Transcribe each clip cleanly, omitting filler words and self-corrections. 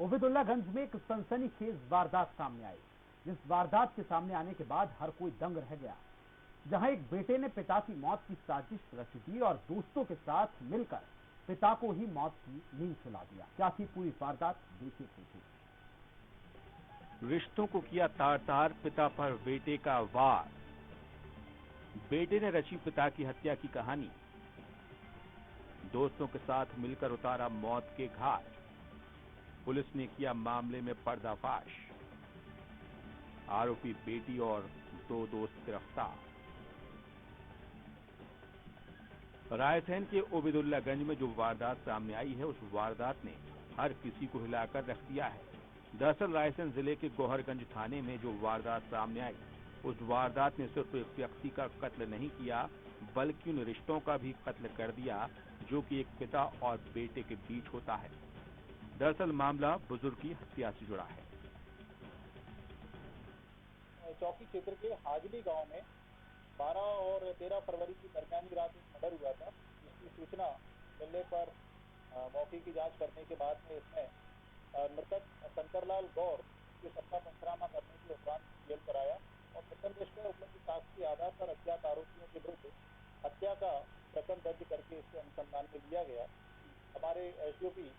ओबेदुल्लागंज में एक सनसनीखेज वारदात सामने आई, जिस वारदात के सामने आने के बाद हर कोई दंग रह गया। जहां एक बेटे ने पिता की मौत की साजिश रच दी और दोस्तों के साथ मिलकर पिता को ही मौत की नींद सुला दिया। क्या थी पूरी वारदात, देखिए थे। रिश्तों को किया तार तार, पिता पर बेटे का वार। बेटे ने रची पिता की हत्या की कहानी, दोस्तों के साथ मिलकर उतारा मौत के घाट। पुलिस ने किया मामले में पर्दाफाश, आरोपी बेटी और 2 दोस्त गिरफ्तार। रायसेन के ओबेदुल्लागंज में जो वारदात सामने आई है, उस वारदात ने हर किसी को हिलाकर रख दिया है। दरअसल रायसेन जिले के गौहरगंज थाने में जो वारदात सामने आई, उस वारदात ने सिर्फ एक व्यक्ति का कत्ल नहीं किया, बल्कि उन रिश्तों का भी कत्ल कर दिया जो कि एक पिता और बेटे के बीच होता है। दरअसल मामला बुजुर्ग की हत्या से जुड़ा है। चौकी क्षेत्र के हाजली गांव में 12 और 13 फरवरी की दरमियानी रात एक मर्डर हुआ था, जिसकी सूचना मिलने पर मौके की जांच करने के बाद में इसमें मृतक शंकरलाल गौर के सत्ता पंचनामा करने के उपरांत जेल कराया और प्रथमदृष्टया उपलब्ध साक्ष्य के आधार पर अज्ञात आरोपियों के विरुद्ध हत्या का प्रकरण दर्ज करके इसके अनुसंधान में लिया गया। हमारे एसडीओपी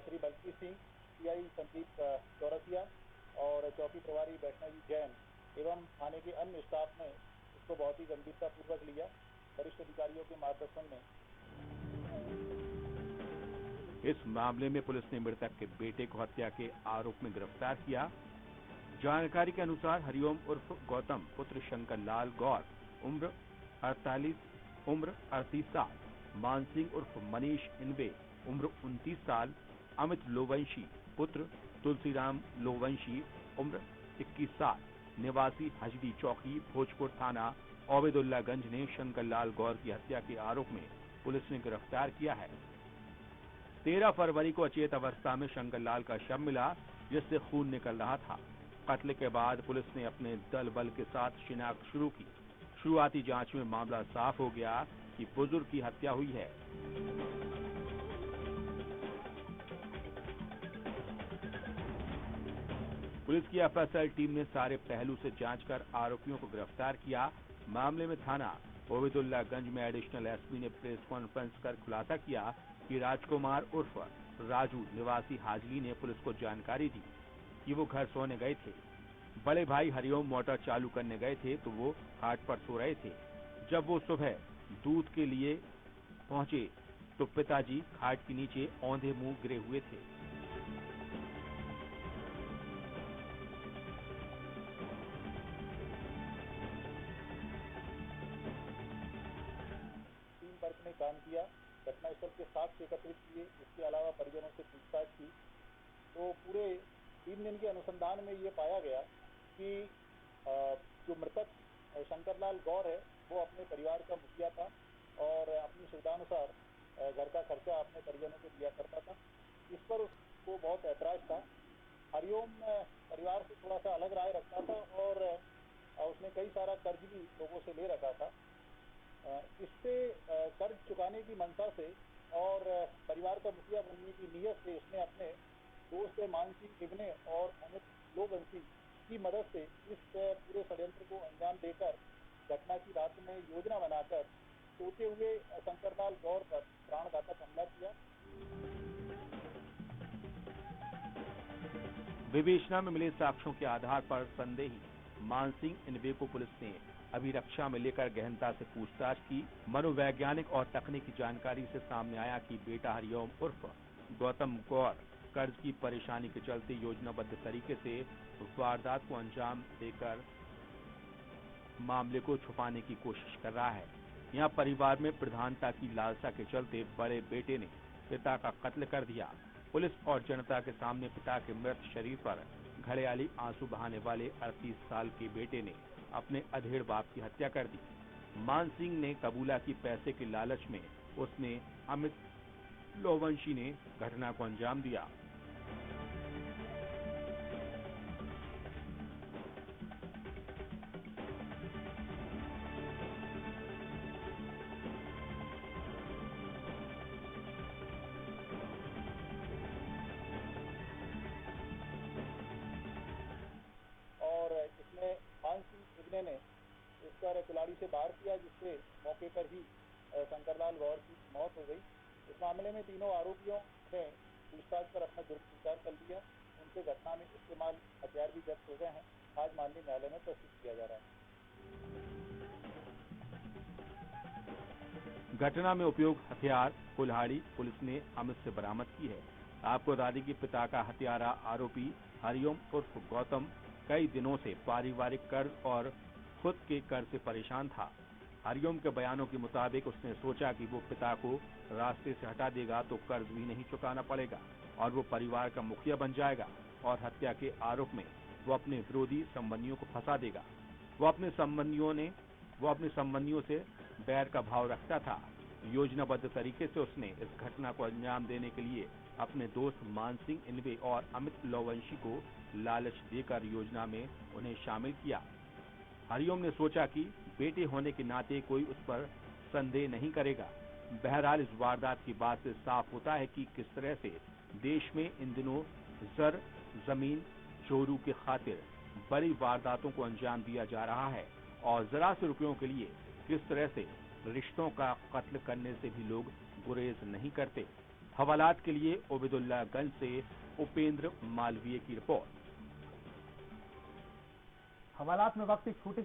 श्री बलजीत सिंह, सीआई संदीप चौरसिया और चौकी प्रभारी वैष्णवी जैन एवं थाने के अन्य स्टाफ ने इसको बहुत ही गंभीरता पूर्वक लिया। वरिष्ठ अधिकारियों के मार्गदर्शन में इस मामले में पुलिस ने मृतक के बेटे को हत्या के आरोप में गिरफ्तार किया। जानकारी के अनुसार हरिओम उर्फ गौतम पुत्र शंकरलाल गौर उम्र 38 साल, मानसिंह उर्फ मनीष इनबे उम्र 29 साल, अमित लोवंशी पुत्र तुलसीराम लोवंशी उम्र 21 साल, निवासी हजदी चौकी भोजपुर थाना ओबेदुल्लागंज ने शंकरलाल गौर की हत्या के आरोप में पुलिस ने गिरफ्तार किया है। 13 फरवरी को अचेत अवस्था में शंकरलाल का शव मिला, जिससे खून निकल रहा था। कत्ल के बाद पुलिस ने अपने दल बल के साथ शिनाख्त शुरू की। शुरुआती जांच में मामला साफ हो गया कि बुजुर्ग की हत्या हुई है। पुलिस की एफएसएल टीम ने सारे पहलू से जांच कर आरोपियों को गिरफ्तार किया। मामले में थाना ओबेदुल्लागंज में एडिशनल एसपी ने प्रेस कॉन्फ्रेंस कर खुलासा किया कि राजकुमार उर्फ राजू निवासी हाजली ने पुलिस को जानकारी दी कि वो घर सोने गए थे। बड़े भाई हरिओम मोटर चालू करने गए थे तो वो घाट पर सो रहे थे। जब वो सुबह दूध के लिए पहुंचे तो पिताजी घाट के नीचे औंधे मुंह गिरे हुए थे। टीम वर्क ने काम किया, घटनास्थल के साक्ष्य एकत्रित किए, इसके अलावा परिजनों से पूछताछ की। तो पूरे 3 दिन के अनुसंधान में ये पाया गया कि जो मृतक शंकरलाल गौर है वो अपने परिवार का मुखिया था और अपनी सुविधानुसार घर का खर्चा अपने परिजनों को दिया करता था। इस पर उसको बहुत ऐतराज था। हरिओम परिवार से थोड़ा सा अलग राय रखता था और उसने कई सारा कर्ज भी लोगों से ले रखा था। इससे कर्ज चुकाने की मंशा से और परिवार का मुखिया बनने की नीयत से इसने अपने दोस्त मानसिंह इब्ने और अमित लोवंशी की मदद से इस पूरे षड्यंत्र को अंजाम देकर घटना की रात में योजना बनाकर सोते हुए शंकरलाल गौर पर प्राणघातक हमला किया। विवेचना में मिले साक्ष्यों के आधार पर संदेही मानसिंह इनबे को पुलिस ने अभिरक्षा में लेकर गहनता से पूछताछ की। मनोवैज्ञानिक और तकनीकी जानकारी से सामने आया कि बेटा हरिओम उर्फ गौतम गौर कर्ज की परेशानी के चलते योजनाबद्ध तरीके से वारदात को अंजाम देकर मामले को छुपाने की कोशिश कर रहा है। यहाँ परिवार में प्रधानता की लालसा के चलते बड़े बेटे ने पिता का कत्ल कर दिया। पुलिस और जनता के सामने पिता के मृत शरीर पर घड़ियाली आंसू बहाने वाले 38 साल के बेटे ने अपने अधेड़ बाप की हत्या कर दी। मानसिंह ने कबूला कि पैसे के लालच में उसने अमित लोवंशी ने घटना को अंजाम दिया। कर कुल्हाड़ी से वार किया, जिससे मौके पर ही शंकरलाल गौर की मौत हो गई। इस मामले में तीनों आरोपियों ने पूछताछ पर अपना जुर्म स्वीकार कर लिया। उनसे घटना में इस्तेमाल हथियार भी जब्त हो गए हैं। आज माननीय न्यायालय में प्रस्तुत किया जा रहा है। घटना में उपयोग हथियार कुल्हाड़ी पुलिस ने अमित से बरामद की है। आपको बता दें कि पिता का हत्यारा आरोपी हरिओम उर्फ गौतम कई दिनों से पारिवारिक कर्ज और खुद के कर्ज से परेशान था। हरिओम के बयानों के मुताबिक उसने सोचा कि वो पिता को रास्ते से हटा देगा तो कर्ज भी नहीं चुकाना पड़ेगा और वो परिवार का मुखिया बन जाएगा और हत्या के आरोप में वो अपने विरोधी संबंधियों को फंसा देगा। वो अपने संबंधियों से बैर का भाव रखता था। योजनाबद्ध तरीके से उसने इस घटना को अंजाम देने के लिए अपने दोस्त मानसिंह इनवे और अमित लोवंशी को लालच देकर योजना में उन्हें शामिल किया। हरिओम ने सोचा कि बेटे होने के नाते कोई उस पर संदेह नहीं करेगा। बहरहाल इस वारदात की बात से साफ होता है कि किस तरह से देश में इन दिनों जर जमीन चोरू के खातिर बड़ी वारदातों को अंजाम दिया जा रहा है और जरा से रुपयों के लिए किस तरह से रिश्तों का कत्ल करने से भी लोग गुरेज नहीं करते। हवालात के लिए ओबेदुल्लागंज से उपेंद्र मालवीय की रिपोर्ट। हवालात में वक्त एक छोटे